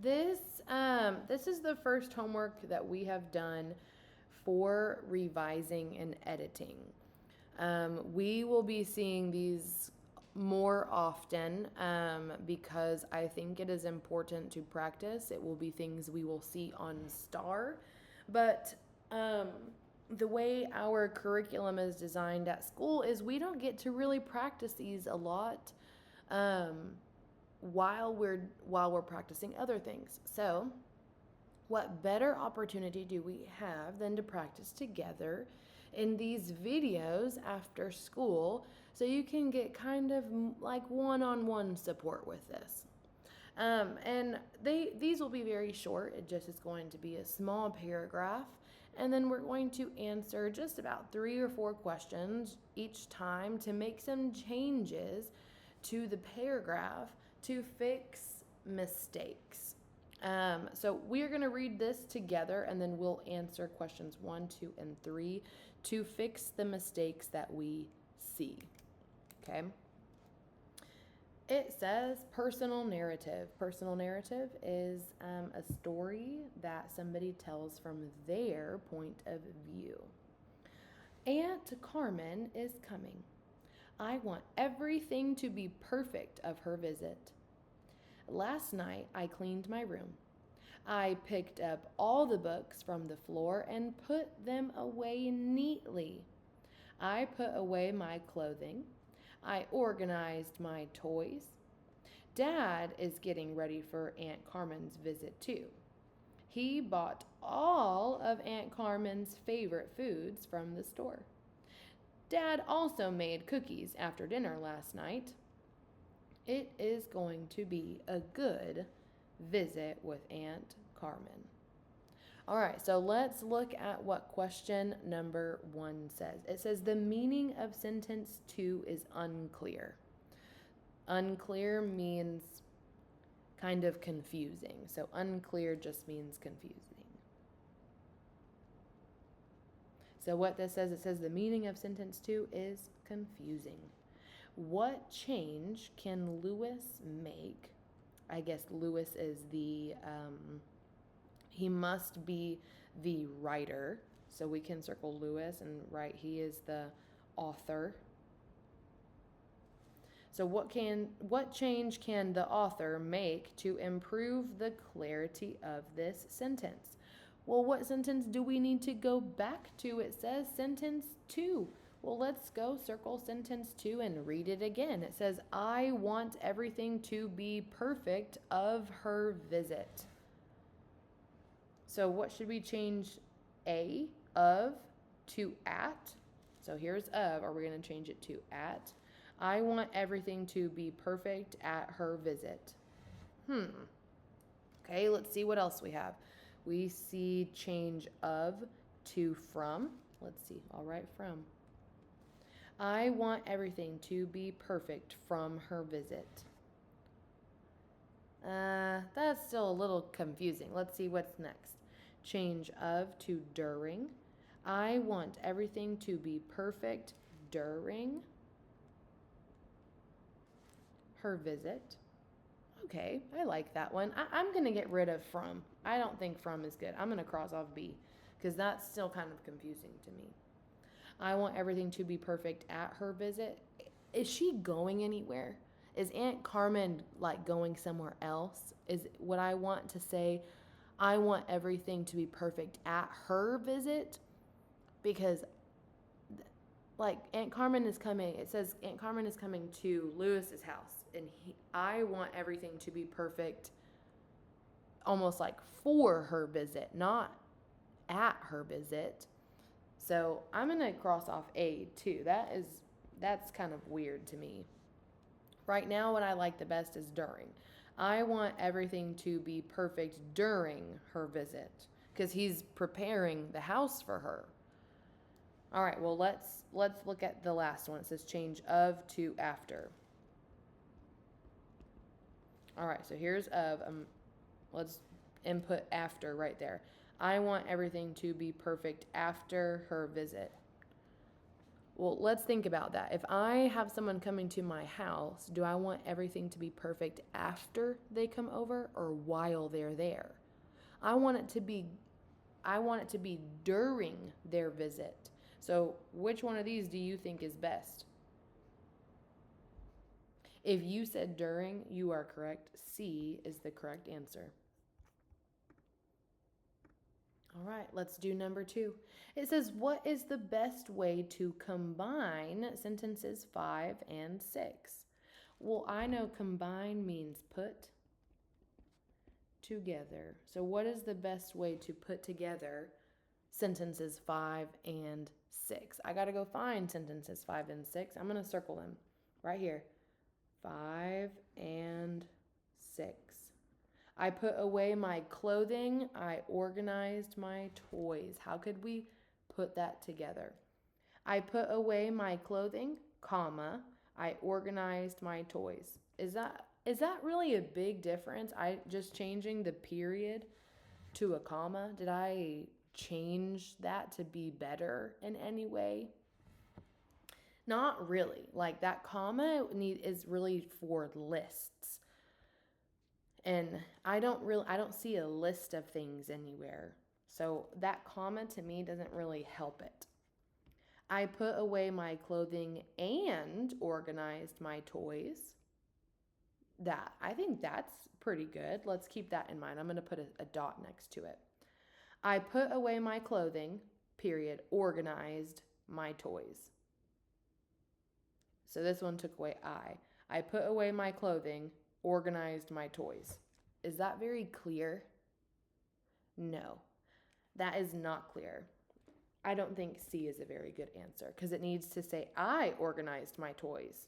This is the first homework that we have done for revising and editing. We will be seeing these more often because I think it is important to practice. It will be things we will see on STAR, but um, the way our curriculum is designed at school is we don't get to really practice these a lot. Um, while we're practicing other things. So, what better opportunity do we have than to practice together in these videos after school so you can get kind of like one-on-one support with this. And these will be very short. It just is going to be a small paragraph, and then we're going to answer just about 3 or 4 questions each time to make some changes to the paragraph to fix mistakes. So we are going to read this together, and then we'll answer questions 1, 2, and 3 to fix the mistakes that we see. Okay. It says personal narrative. Personal narrative is a story that somebody tells from their point of view. Aunt Carmen is coming. I want everything to be perfect of her visit. Last night I cleaned my room. I picked up all the books from the floor and put them away neatly. I put away my clothing. I organized my toys. Dad is getting ready for Aunt Carmen's visit too. He bought all of Aunt Carmen's favorite foods from the store. Dad also made cookies after dinner last night. It is going to be a good visit with Aunt Carmen. All right, so let's look at what question number 1 says. It says the meaning of sentence 2 is unclear. Unclear means kind of confusing. So unclear just means confusing. So what this says, it says the meaning of sentence 2 is confusing. What change can Lewis make? I guess Lewis is he must be the writer. So we can circle Lewis and write he is the author. So what change can the author make to improve the clarity of this sentence? Well, what sentence do we need to go back to? It says sentence 2. Well, let's go circle sentence 2 and read it again. It says, I want everything to be perfect of her visit. So what should we change a, of, to at? So here's of. Are we going to change it to at? I want everything to be perfect at her visit. Okay, let's see what else we have. We see change of to from. Let's see. I'll write from. I want everything to be perfect from her visit. That's still a little confusing. Let's see what's next. Change of to during. I want everything to be perfect during her visit. Okay, I like that one. I'm going to get rid of from. I don't think from is good. I'm going to cross off B because that's still kind of confusing to me. I want everything to be perfect at her visit. Is she going anywhere? Is Aunt Carmen like going somewhere else? Is what I want to say, I want everything to be perfect at her visit? Because like Aunt Carmen is coming, it says Aunt Carmen is coming to Lewis's house, and I want everything to be perfect almost like for her visit, not at her visit. So I'm going to cross off A too. That's kind of weird to me. Right now, what I like the best is during. I want everything to be perfect during her visit because he's preparing the house for her. All right, well, let's look at the last one. It says change of to after. All right, so here's of. Let's input after right there. I want everything to be perfect after her visit. Well, let's think about that. If I have someone coming to my house, do I want everything to be perfect after they come over or while they're there? I want it to be during their visit. So, which one of these do you think is best? If you said during, you are correct. C is the correct answer. All right, let's do number 2. It says, what is the best way to combine sentences 5 and 6? Well, I know combine means put together. So what is the best way to put together sentences 5 and 6? I got to go find sentences 5 and 6. I'm going to circle them right here. 5 and 6. I put away my clothing. I organized my toys. How could we put that together? I put away my clothing, comma, I organized my toys. Is that really a big difference? I just changing the period to a comma. Did I change that to be better in any way? Not really. Like that comma is really for lists. And I don't see a list of things anywhere. So that comma to me doesn't really help it. I put away my clothing and organized my toys. I think that's pretty good. Let's keep that in mind. I'm going to put a dot next to it. I put away my clothing, period, organized my toys. So this one took away I. I put away my clothing, organized my toys. Is that very clear? No, that is not clear. I don't think C is a very good answer because it needs to say I organized my toys,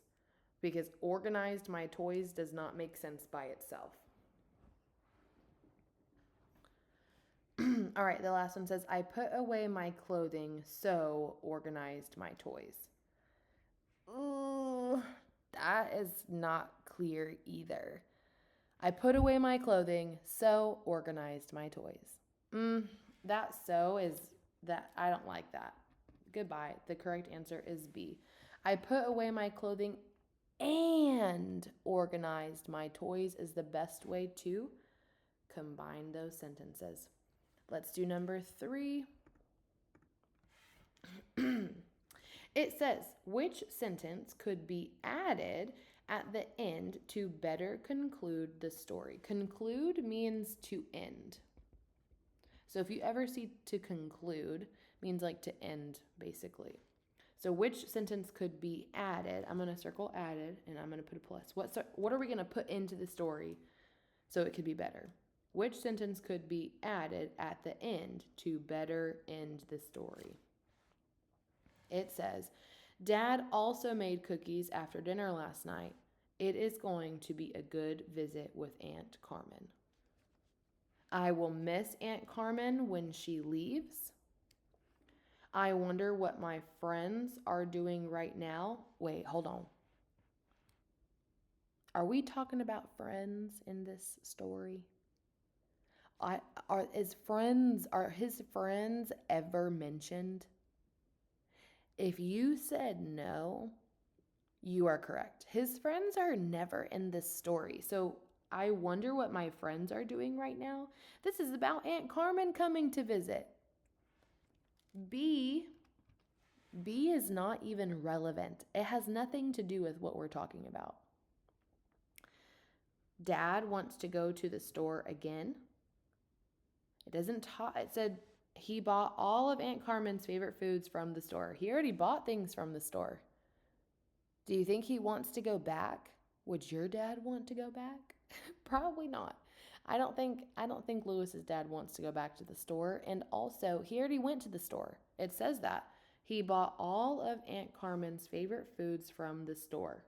because organized my toys does not make sense by itself. All right, the last one says, I put away my clothing, so organized my toys. Ooh, that is not clear either. I put away my clothing, so organized my toys. That so is that. I don't like that. Goodbye. The correct answer is B. I put away my clothing and organized my toys is the best way to combine those sentences. Let's do number 3. It says, which sentence could be added at the end to better conclude the story? Conclude means to end. So if you ever see to conclude, means like to end, basically. So which sentence could be added? I'm going to circle added, and I'm going to put a plus. What are we going to put into the story so it could be better? Which sentence could be added at the end to better end the story? It says, Dad also made cookies after dinner last night. It is going to be a good visit with Aunt Carmen. I will miss Aunt Carmen when she leaves. I wonder what my friends are doing right now. Wait, hold on. Are we talking about friends in this story? Are his friends ever mentioned? If you said no, you are correct. His friends are never in this story. So I wonder what my friends are doing right now. This is about Aunt Carmen coming to visit. B is not even relevant. It has nothing to do with what we're talking about. Dad wants to go to the store again. It doesn't talk. It said he bought all of Aunt Carmen's favorite foods from the store. He already bought things from the store. Do you think he wants to go back? Would your dad want to go back? Probably not. I don't think Lewis's dad wants to go back to the store. And also, he already went to the store. It says that. He bought all of Aunt Carmen's favorite foods from the store.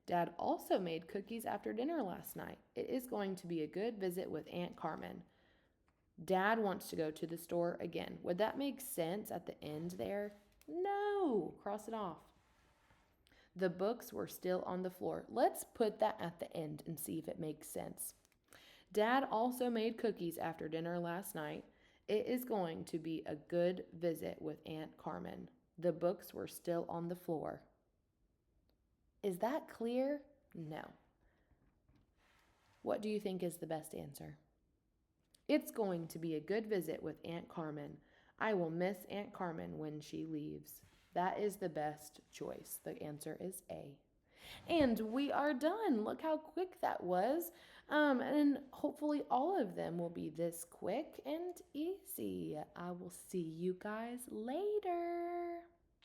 Dad also made cookies after dinner last night. It is going to be a good visit with Aunt Carmen. Dad wants to go to the store again. Would that make sense at the end there? No. Cross it off. The books were still on the floor. Let's put that at the end and see if it makes sense. Dad also made cookies after dinner last night. It is going to be a good visit with Aunt Carmen. The books were still on the floor. Is that clear? No. What do you think is the best answer? It's going to be a good visit with Aunt Carmen. I will miss Aunt Carmen when she leaves. That is the best choice. The answer is A. And we are done. Look how quick that was. And hopefully all of them will be this quick and easy. I will see you guys later.